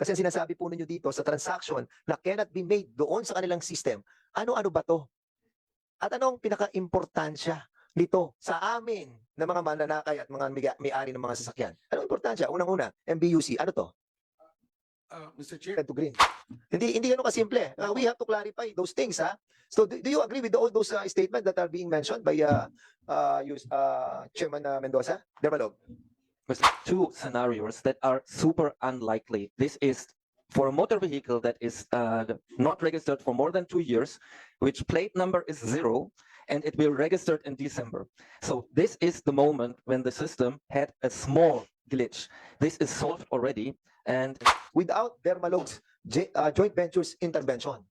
Kasi ang sinasabi po ninyo dito sa transaction na cannot be made doon sa kanilang system, ano-ano ba to? At anong pinaka-importansya nito sa amin na mga mananakay at mga may-ari ng mga sasakyan? Anong importansya? Unang-una, MBUC, ano to? Mr. Chair, Red to green. Hindi ganun kasimple. We have to clarify those things, ha? So do you agree with all those statements that are being mentioned by Chairman Mendoza? Dermalog. Two scenarios that are super unlikely. This is for a motor vehicle that is not registered for more than 2 years, which plate number is 0, and it will registered in December. So this is the moment when the system had a small glitch. This is solved already, and Without Dermalog's joint ventures intervention.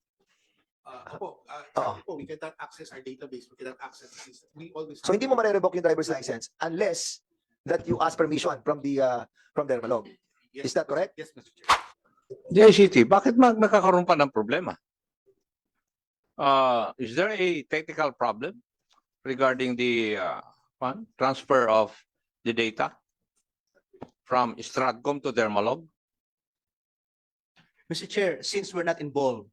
we cannot access our database. We cannot access the system. We always So hindi mo ma-revoke yung driver's license unless that you ask permission from Dermalog. Is that correct? Yes, Mr. Chair. DICT, bakit nagkakaroon pa ng problema? Is there a technical problem regarding the transfer of the data from Stratcom to Dermalog? Mr. Chair, since we're not involved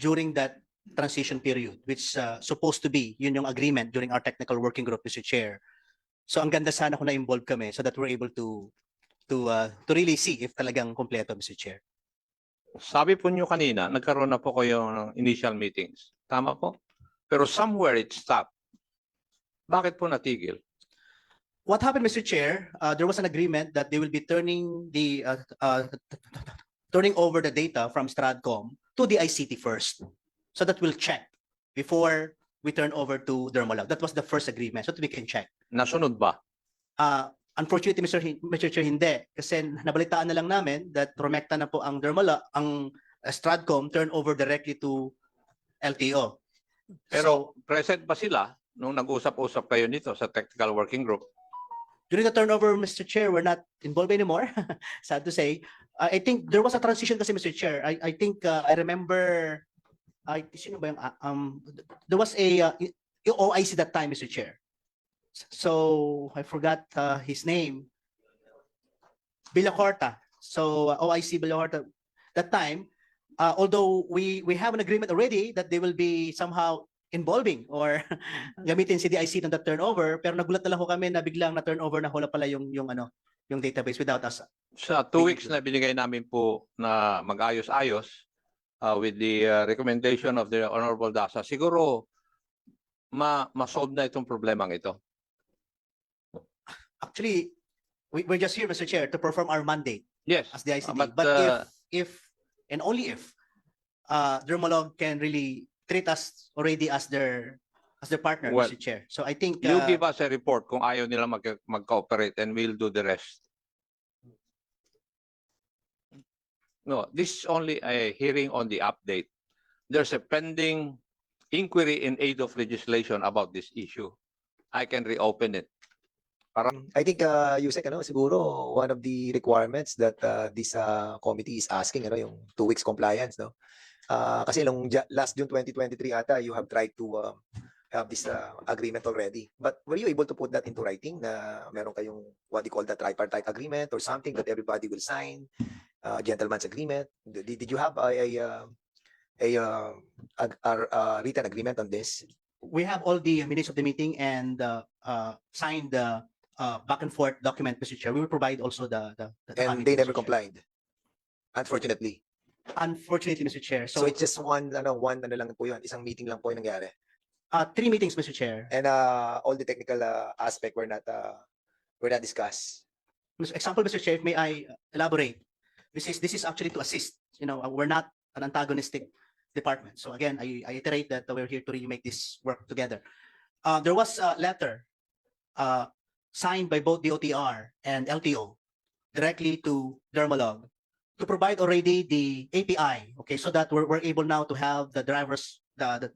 during that transition period, which supposed to be yun yung agreement during our technical working group, Mr. Chair. So ang ganda sana kung na-involve kami so that we're able to really see if talagang kompleto, Mr. Chair. Sabi po nyo kanina, nagkaroon na po kayo ng initial meetings. Tama po? Pero somewhere it stopped. Bakit po natigil? What happened, Mr. Chair? There was an agreement that they will be turning over the data from Stratcom to the ICT first, so that we'll check before we turn over to Dermalog. That was the first agreement, so that we can check. Nasunod ba? Unfortunately, Mr. Chair, hindi. Kasi nabalitaan na lang namin that rumekta na po ang Dermalog, ang Stratcom turn over directly to LTO. Pero present ba sila nung nag-usap-usap kayo nito sa technical working group? During the turnover, Mr. Chair, we're not involved anymore. Sad to say. I think there was a transition kasi, Mr. Chair. I think I remember, sino ba yung, there was a OIC that time, Mr. Chair. So I forgot his name. Villacorta. So OIC Villacorta. That time, although we have an agreement already that they will be somehow involving or gamitin si DIC ng turnover, pero nagulat na lang ho kami na biglang na turnover na wala pala yung database without us. Sa 2 weeks na binigay namin po na mag-ayos-ayos with the recommendation of the Honorable DASA, siguro ma-solve na itong problemang ito. Actually, we're just here, Mr. Chair, to perform our mandate Yes. as the ICT. but, But if and only if Dermalog can really treat us already as their partner, Well, Mr. Chair. So I think you give us a report kung ayaw nila mag-cooperate and we'll do the rest. No, this is only a hearing on the update. There's a pending inquiry in aid of legislation about this issue. I can reopen it. I think Yusek, siguro one of the requirements that this committee is asking, yung 2 weeks compliance, no? Kasi last June 2023 ata, you have tried to have this agreement already. But were you able to put that into writing na meron kayong what you call the tripartite agreement or something that everybody will sign, gentleman's agreement? Did you have a written agreement on this? we have all the minutes of the meeting and signed the back and forth document, Mr. Chair. We will provide also the And they never complied, unfortunately. Unfortunately, Mr. Chair. So it's just one lang po yun, isang meeting lang po yung nangyari. 3 meetings, Mr. Chair. And all the technical aspect were not discussed. Example, Mr. Chair, may I elaborate? This is actually to assist. We're not an antagonistic department. So again, I iterate that we're here to really make this work together. There was a letter signed by both the OTR and LTO directly to Dermalog to provide already the API, okay, so that we're able now to have the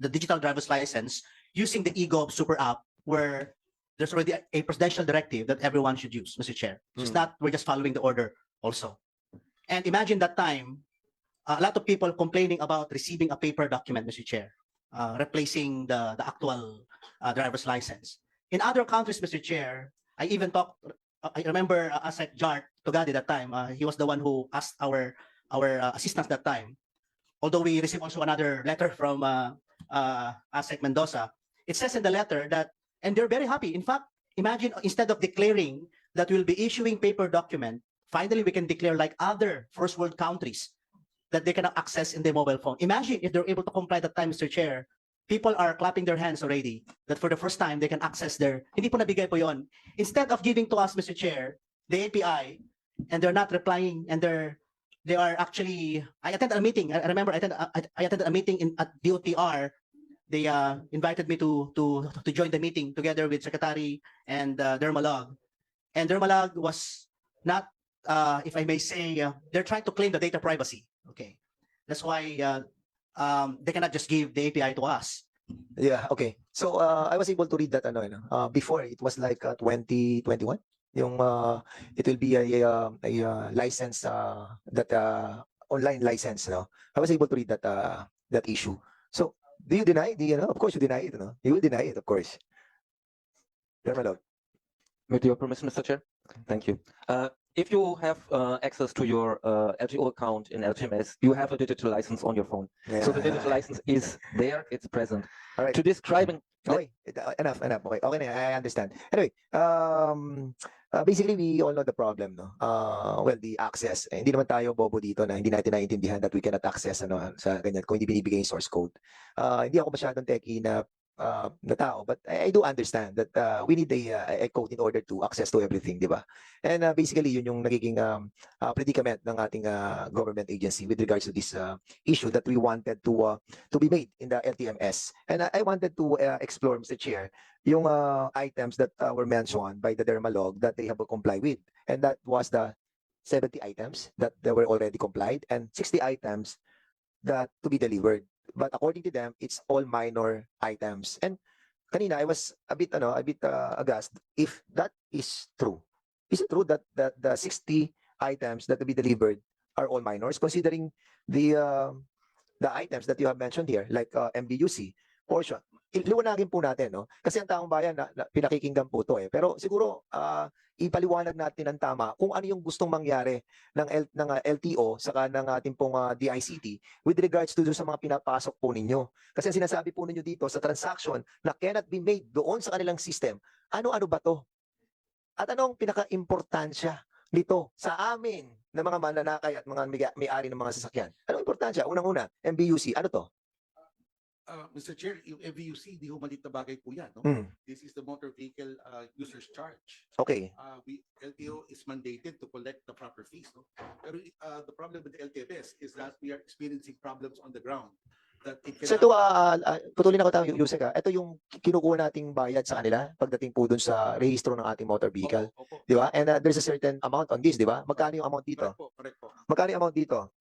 digital driver's license using the eGov super app, where there's already a presidential directive that everyone should use, Mr. Chair. So it's not, we're just following the order also. And imagine that time, a lot of people complaining about receiving a paper document, Mr. Chair, replacing the actual driver's license. In other countries, Mr. Chair, I remember Asek Jart Togadi that time, he was the one who asked our our assistance that time, although we received also another letter from ASEC Mendoza, it says in the letter that, and they're very happy. In fact, imagine instead of declaring that we'll be issuing paper document, finally we can declare like other first world countries that they cannot access in their mobile phone. Imagine if they're able to comply that time, Mr. Chair. People are clapping their hands already that for the first time they can access their, hindi po nabigay po yon. Instead of giving to us, Mr. Chair, the API, and they're not replying, and they are actually, I attended a meeting. I remember I attended a meeting at DOTR. They invited me to join the meeting together with Secretary and Dermalog. And Dermalog was not, if I may say, they're trying to claim the data privacy. Okay, that's why they cannot just give the API to us. Yeah, okay. So I was able to read that before it was like 2021 yung it will be a license that online license, no? I was able to read that that issue. So do you deny of course you deny it, no? You will deny it, of course. Dermalog. With your permission, Mr. Chair. Thank you. If you have access to your LTO account in LTMS, you have a digital license on your phone. So the digital license is there, it's present. All right. To describing, Okay, enough. Okay, okay na, I understand. Anyway, basically we all know the problem, no? Well, the access. Hindi naman tayo bobo dito na hindi natin naiintindihan that we cannot access sa ganyan kung hindi binibigay yung source code. Hindi ako masyadong techie na tao, but I do understand that we need a code in order to access to everything, di ba? And basically yun yung nagiging predicament ng ating government agency with regards to this issue that we wanted to be made in the LTMS. And I wanted to explore, Mr. Chair, yung items that were mentioned by the Dermalog that they have to comply with. And that was the 70 items that they were already complied and 60 items that to be delivered. But according to them, it's all minor items. And kanina I was a bit aghast if that is true. Is it true that the 60 items that to be delivered are all minors, considering the items that you have mentioned here, like MBUC portion? Liwanagin po natin, no? Kasi ang taong bayan na pinakikinggan po to eh. Pero siguro ipaliwanag natin ng tama kung ano yung gustong mangyari ng LTO saka ng ating pong DICT with regards to sa mga pinapasok po ninyo. Kasi ang sinasabi po ninyo dito sa transaction na cannot be made doon sa kanilang system, ano-ano ba to? At anong pinaka-importansya nito sa amin na mga mananakay at mga may-ari ng mga sasakyan? Anong importansya? Unang-una, MBUC, ano to? Mr. Chair, yung MVUC, di ho malit na bagay po yan, no? This is the motor vehicle user's charge. Okay. LTO is mandated to collect the proper fees, no? Pero the problem with the LTFS is that we are experiencing problems on the ground. That it So ito, putulin ako tayo, Yusek, ito yung kinukuha nating bayad sa kanila pagdating po dun sa rehistro ng ating motor vehicle. Opo. Di ba? And there's a certain amount on this, di ba? Magkano yung amount dito? Correct po. Magkano yung amount dito?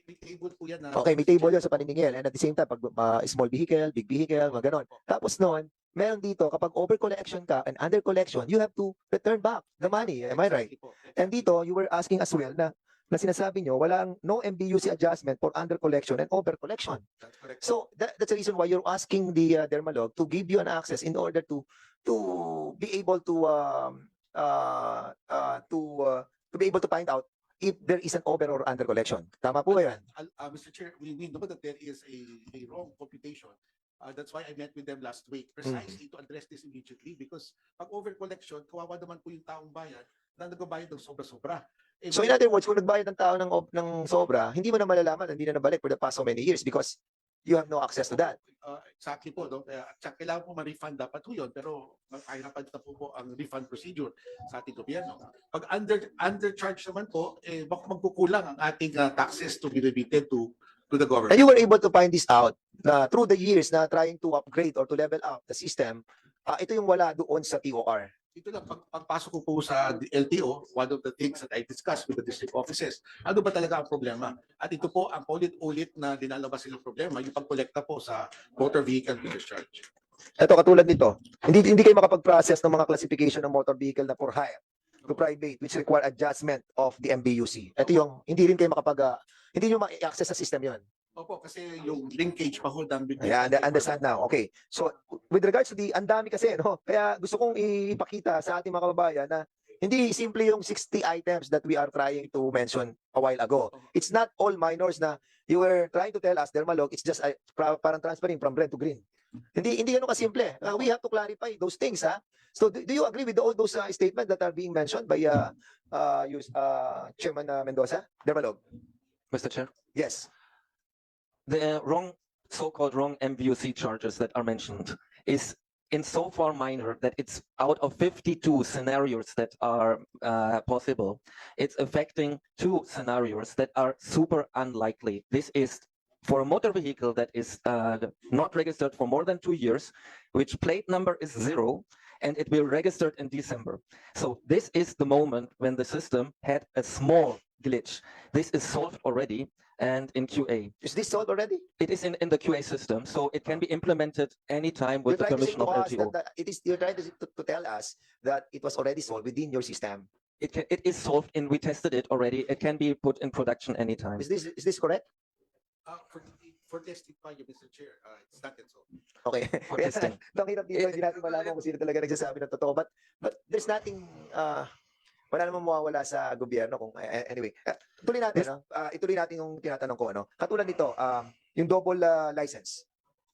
May table po yan. Okay, may table yun sa paniningil. And at the same time, pag small vehicle, big vehicle, mga ganon. Tapos noon, meron dito, kapag over collection ka and under collection, you have to return back the money. Am I right? And dito, you were asking as well na sinasabi nyo, no MBUC adjustment for under collection and over collection. That's correct. So that's the reason why you're asking the Dermalog to give you an access in order to be able to be able to find out if there is an over or under collection. Tama po ba yan? Mr. Chair, we know that there is a wrong computation. That's why I met with them last week, precisely to address this immediately, because pag over collection, kawawa naman po yung taong bayan na nagbabayad ng sobra-sobra. So in other words, kung nagbayad ng tao ng sobra, hindi mo na malalaman, hindi na nabalik for the past so many years because you have no access to that. Exactly po. No? Kailangan po ma-refund dapat po yun, pero mahirapan na po ang refund procedure sa ating gobyerno. Pag undercharge naman po, baka magkukulang ang ating taxes to be remitted to the government. And you were able to find this out through the years na trying to upgrade or to level up the system. Ito yung wala doon sa TOR. Ito lang, pagpasok ko po sa LTO, one of the things that I discussed with the district offices, ano ba talaga ang problema? At ito po ang ulit-ulit na dinalabas silang problema, yung pagkolekta po sa motor vehicle user charge. Ito, katulad nito, hindi kayo makapag-process ng mga classification ng motor vehicle na for hire to private, which require adjustment of the MBUC. Ito yung, hindi rin kayo hindi nyo ma-access sa system yon. Opo, kasi yung linkage pa ho ng Yeah, understand now. Okay. So, with regards to ang dami kasi, no? Kaya gusto kong ipakita sa ating mga kababayan na Hindi simple yung 60 items that we are trying to mention a while ago. It's not all minors na you were trying to tell us, Dermalog, it's just parang transferring from red to green. Hindi ganun kasimple. We have to clarify those things, ha? So do you agree with all those statements that are being mentioned by Chairman Mendoza? Dermalog? Mr. Chair, Yes. the so-called wrong MVUC charges that are mentioned is in so far minor that it's out of 52 scenarios that are possible. It's affecting 2 scenarios that are super unlikely. This is for a motor vehicle that is not registered for more than 2 years, which plate number is 0, and it will registered in December. So this is the moment when the system had a small glitch. This is solved already and in QA. Is this solved already? It is in the QA system, so it can be implemented anytime You're with the trying to say permission to of us LTO. that you're trying to tell us that it was already solved within your system. It is solved and we tested it already. It can be put in production anytime. Is this correct? For testing pa yun, Mr. Chair, it's not yet so. Okay. For testing. Ang hirap dito, hindi natin malaman kung sino talaga nagsasabi ng totoo. But there's nothing, wala namang mawawala sa gobyerno. Anyway, tuloy natin, no? Ituloy natin yung tinatanong ko. Ano? Katulad nito, yung double license.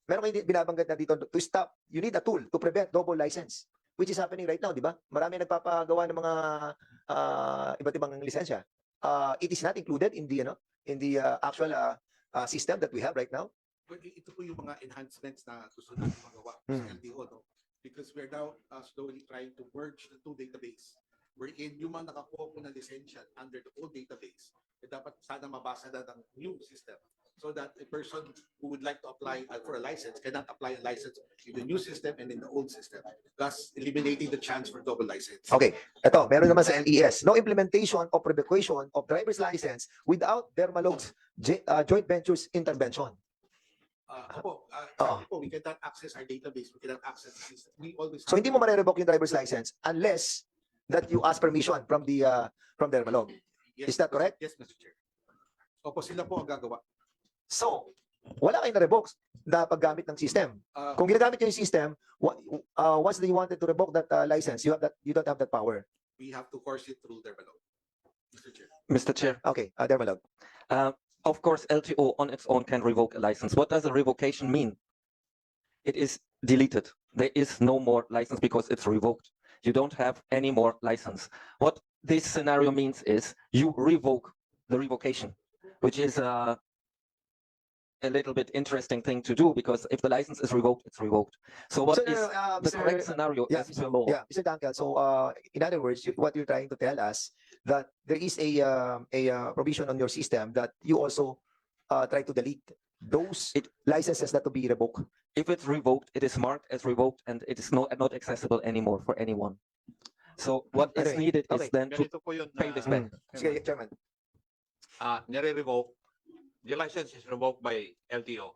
Meron kayo binabanggit na dito, to stop, you need a tool to prevent double license. Which is happening right now, di ba? Marami nagpapagawa ng mga iba't ibang lisensya. It is not included in the actual system that we have right now. Well, ito po yung mga enhancements na gusto natin magawa sa LTO, no? Because we're now slowly trying to merge the 2 database. Wherein yung mga nakakuha po na lisensya under the old database, dapat sana mabasa na ng new system. So that a person who would like to apply for a license cannot apply a license in the new system and in the old system, thus eliminating the chance for double license. Okay, ito, meron naman sa LES. No implementation of revocation of driver's license without Dermalog's joint ventures intervention. We cannot access our database. We cannot access the system. We always So hindi mo ma-revoke yung driver's license unless that you ask permission from Dermalog. Yes, Is that correct? Yes, Mr. Chair. Opo, sila po ang gagawa. So, wala kayong na-revoke na paggamit ng system. Kung ginagamit nyo yung system, once they wanted to revoke that license, you don't have that power. We have to course it through their below. Mr. Chair. Mr. Chair, Okay, Dermalog. of course, LTO on its own can revoke a license. What does a revocation mean? It is deleted. There is no more license because it's revoked. You don't have any more license. What this scenario means is you revoke the revocation, which is a little bit interesting thing to do because if the license is revoked, it's revoked. So what is the correct scenario Yeah, is below. Yeah, Mr. Duncan. So, in other words, what you're trying to tell us that there is a provision on your system that you also try to delete those licenses that to be revoked. If it's revoked, it is marked as revoked and it is not accessible anymore for anyone. So what is Anyway, needed okay. is then to Ganito po yun. pay this back. Sige, Chairman. Nire-revoke. The license is revoked by LTO.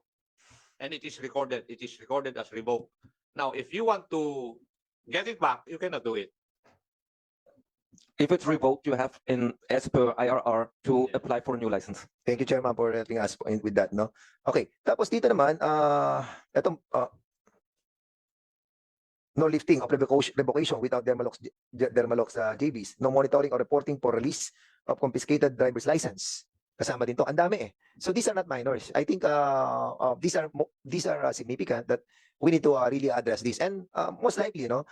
And it is recorded. It is recorded as revoked. Now, if you want to get it back, you cannot do it. If it's revoked, you have as per IRR to apply for a new license. Thank you, Chairman, for helping us with that, no? Okay, tapos dito naman, no lifting of revocation without Dermalog's JVs, no monitoring or reporting for release of confiscated driver's license. Kasama din to. Ang dami eh. So these are not minors. I think these are significant that we need to really address this. And most likely, no,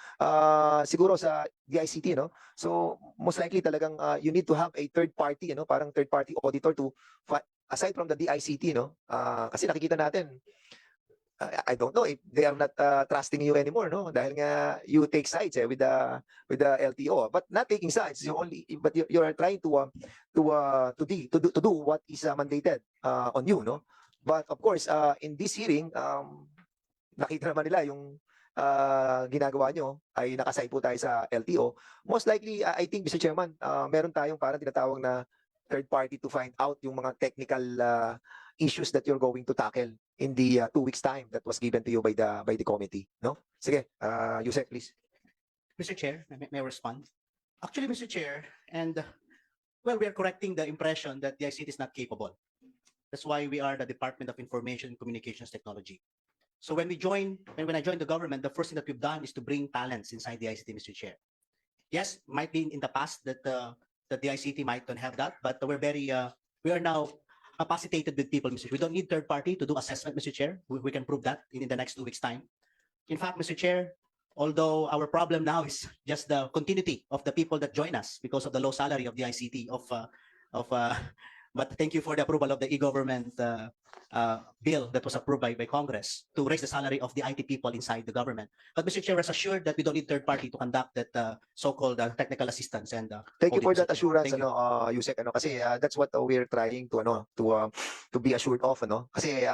siguro sa DICT, no, so most likely talagang you need to have a third party, no, parang third party auditor to aside from the DICT, no, kasi nakikita natin, I don't know if they are not trusting you anymore, no, dahil nga you take sides with the LTO, but not taking sides. You are trying to do what is mandated on you, no. But of course, in this hearing, nakita naman nila yung ginagawa nyo ay nakasay po tayo sa LTO. Most likely, I think, Mr. Chairman, meron tayong parang tinatawag na third party to find out yung mga technical issues that you're going to tackle in the 2 weeks time that was given to you by the committee, no? Sige, Yusek, please. Mr. Chair, may I respond? Actually, Mr. Chair, and well, we are correcting the impression that the ICT is not capable. That's why we are the Department of Information and Communications Technology. So when I joined the government, the first thing that we've done is to bring talents inside the ICT, Mr. Chair. Yes, might be in the past that that the ICT might not have that, but we are now capacitated with people, Mr. Chair. We don't need third party to do assessment, Mr. Chair. We can prove that in the next 2 weeks' time. In fact, Mr. Chair, although our problem now is just the continuity of the people that join us because of the low salary of the ICT of but thank you for the approval of the e-government bill that was approved by Congress to raise the salary of the IT people inside the government. But Mr. Chair, rest assured that we don't need third party to conduct that so-called technical assistance and Thank you audit, for Mr. that Chair. assurance, Thank you. Yusek, kasi that's what we're trying to be assured of, kasi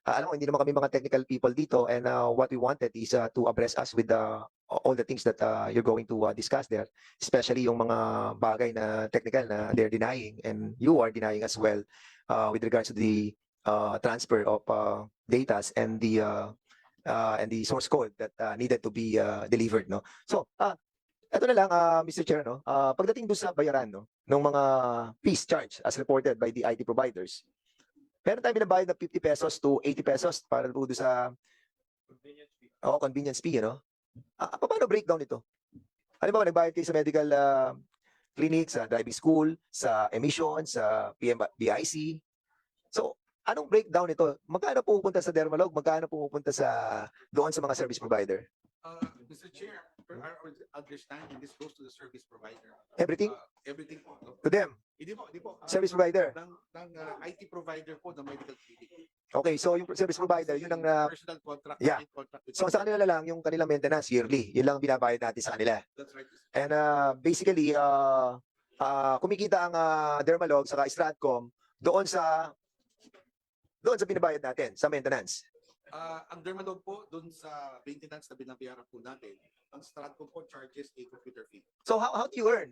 alam mo, hindi naman kami mga technical people dito, and what we wanted is to abreast us with all the things that you're going to discuss there, especially yung mga bagay na technical na they're denying, and you are denying as well, with regards to the transfer of datas and the source code that needed to be delivered, no? So, ito na lang, Mr. Chair, no? Pagdating doon sa bayaran, no, ng mga fees charged as reported by the IT providers, meron tayong binabayad na 50 pesos to 80 pesos para po doon sa convenience fee, no? Paano breakdown ito? Halimbawa, nagbayad kayo sa medical clinic, sa driving school, sa emission, sa BIC. So, anong breakdown ito? Magkano pupunta sa Dermalog? Magkano pupunta doon sa mga service provider? Mr. Chair, per our understanding, this goes to the service provider. Everything? Everything po. No? To them? Hindi po. Service provider? Ng IT provider po ng medical clinic. Okay, so yung service provider, yun ang Personal contract. yeah. Contract with so sa kanila lang yung kanilang maintenance yearly. Yun lang binabayad natin sa kanila. That's right. And basically, kumikita ang Dermalog saka Stratcom doon sa binabayad natin sa maintenance. Ang Dermalog po doon sa maintenance na binabayaran po natin, ang Stratcom po charges a computer fee. So how do you earn,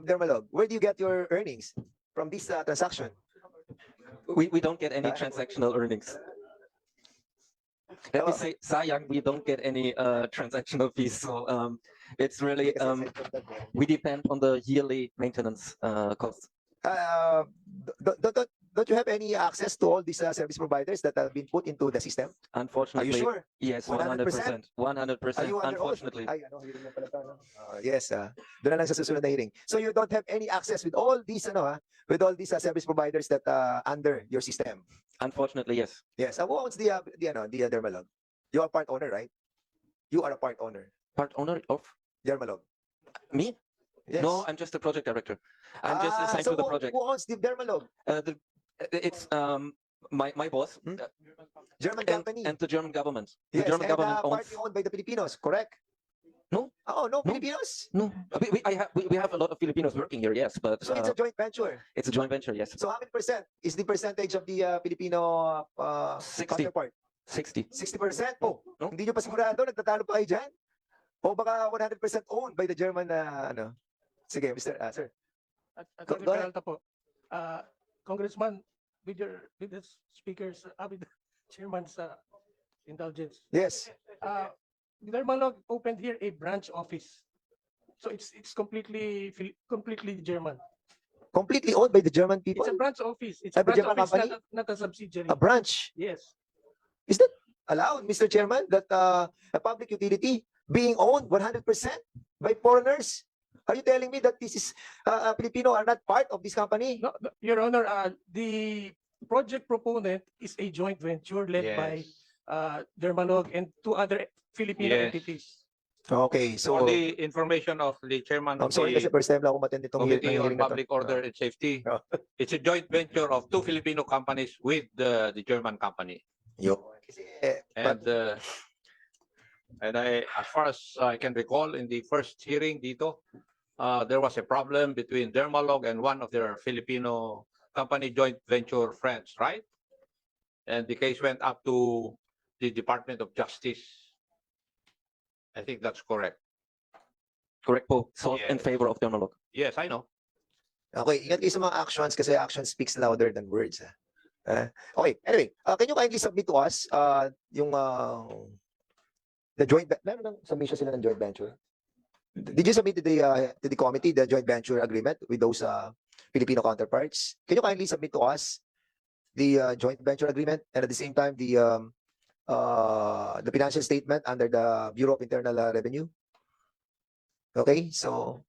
Dermalog? Where do you get your earnings from this transaction? We don't get any transactional earnings. Let me say, sayang, we don't get any transactional fees. So it's really we depend on the yearly maintenance costs. Don't you have any access to all these service providers that have been put into the system? Unfortunately, Are you sure? yes, 100%. 100%. Are you under oath? Unfortunately, Ay, hearing na pala to, no? Yes, doon na lang sa susunod na hearing. So you don't have any access with all these service providers that under your system. unfortunately, yes. Yes. Who owns the Dermalog? You are part owner, right? You are a part owner. Part owner of Dermalog. me? Yes. No, I'm just a project director. I'm just assigned so to the project. Who owns the Dermalog? It's my boss German company. and the German government. Yes, The German and government owns. partly owned by the Filipinos, correct? No. Oh, no, No. Filipinos. No, we have a lot of Filipinos working here. Yes, but So it's a joint venture. it's a joint venture. Yes, So how many percent is the percentage of the Filipino 60. counterpart? 60. 60%? Oh, No. hindi nyo pa sigurado, nagtatalo pa kayo dyan? O baka 100% owned by the German ano? Sige, Mr. Sir. Attorney go ahead. Peralta po. Congressman, with the speakers, with the chairman's indulgence. Yes. Dermalog opened here a branch office. So it's completely German. Completely owned by the German people? It's a branch office. It's Ay, a branch German office, company? not a subsidiary. A branch? Yes. Is that allowed, Mr. Chairman, that a public utility being owned 100% by foreigners? Are you telling me that this is Filipino are not part of this company? No, Your Honor, the project proponent is a joint venture led by Dermalog and two other Filipino Yes. entities. Okay, For so the information of the chairman I'm of sorry kasi the first time lang ako matindi itong Committee on hearing na to. Public Order and Safety, Oh. it's a joint venture of two Filipino companies with the German company. Yo. Kasi, And as far as I can recall, in the first hearing dito, there was a problem between Dermalog and one of their Filipino company joint venture friends, right? And the case went up to the Department of Justice. I think that's correct. Correct po. Solved in Yes. favor of Dermalog. Yes, I know. okay, ingat kayo sa mga actions kasi action speaks louder than words. Okay, anyway, can you kindly submit to us yung the meron ng submission sila ng joint venture? Did you submit to the committee the joint venture agreement with those Filipino counterparts? Can you kindly submit to us the joint venture agreement and at the same time the financial statement under the Bureau of Internal Revenue? Okay, so